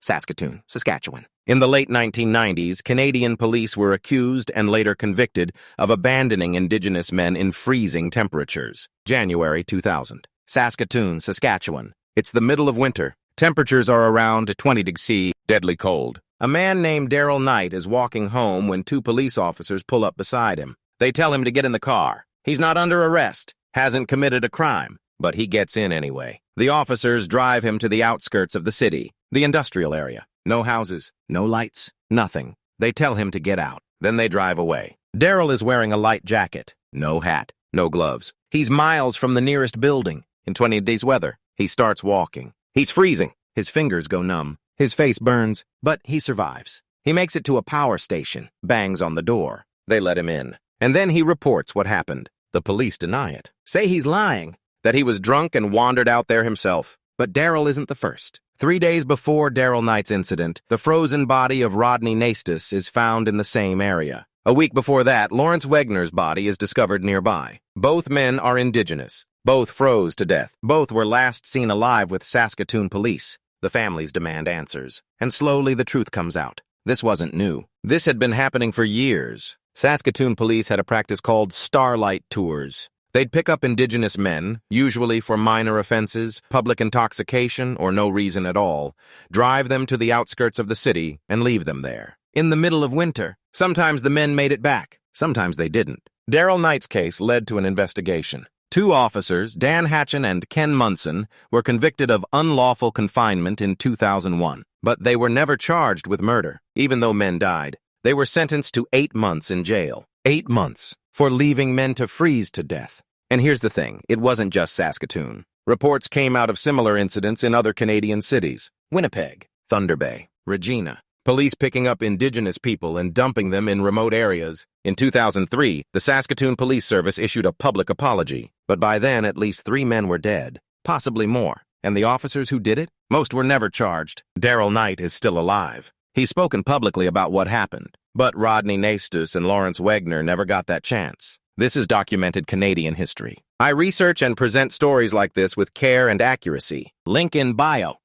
Saskatoon, Saskatchewan. In the late 1990s, Canadian police were accused and later convicted of abandoning Indigenous men in freezing temperatures. January 2000. Saskatoon, Saskatchewan. It's the middle of winter. Temperatures are around 20 degrees C, deadly cold. A man named Darrell Night is walking home when two police officers pull up beside him. They tell him to get in the car. He's not under arrest, hasn't committed a crime, but he gets in anyway. The officers drive him to the outskirts of the city, the industrial area. No houses, no lights, nothing. They tell him to get out. Then they drive away. Darrell is wearing a light jacket, no hat, no gloves. He's miles from the nearest building. In 20 degrees weather, he starts walking. He's freezing. His fingers go numb. His face burns, but he survives. He makes it to a power station, bangs on the door. They let him in. And then he reports what happened. The police deny it, say he's lying, that he was drunk and wandered out there himself. But Darrell isn't the first. 3 days before Darrell Night's incident, the frozen body of Rodney Nastus is found in the same area. A week before that, Lawrence Wegner's body is discovered nearby. Both men are Indigenous. Both froze to death. Both were last seen alive with Saskatoon police. The families demand answers. And slowly the truth comes out. This wasn't new. This had been happening for years. Saskatoon police had a practice called Starlight Tours. They'd pick up Indigenous men, usually for minor offenses, public intoxication, or no reason at all, drive them to the outskirts of the city, and leave them there. In the middle of winter, sometimes the men made it back, sometimes they didn't. Darrell Night's case led to an investigation. 2 officers, Dan Hatchen and Ken Munson, were convicted of unlawful confinement in 2001, but they were never charged with murder, even though men died. They were sentenced to 8 months in jail. 8 months for leaving men to freeze to death. And here's the thing, it wasn't just Saskatoon. Reports came out of similar incidents in other Canadian cities. Winnipeg, Thunder Bay, Regina. Police picking up Indigenous people and dumping them in remote areas. In 2003, the Saskatoon Police Service issued a public apology. But by then, at least 3 men were dead, possibly more. And the officers who did it? Most were never charged. Darrell Night is still alive. He's spoken publicly about what happened. But Rodney Nastus and Lawrence Wegner never got that chance. This is documented Canadian history. I research and present stories like this with care and accuracy. Link in bio.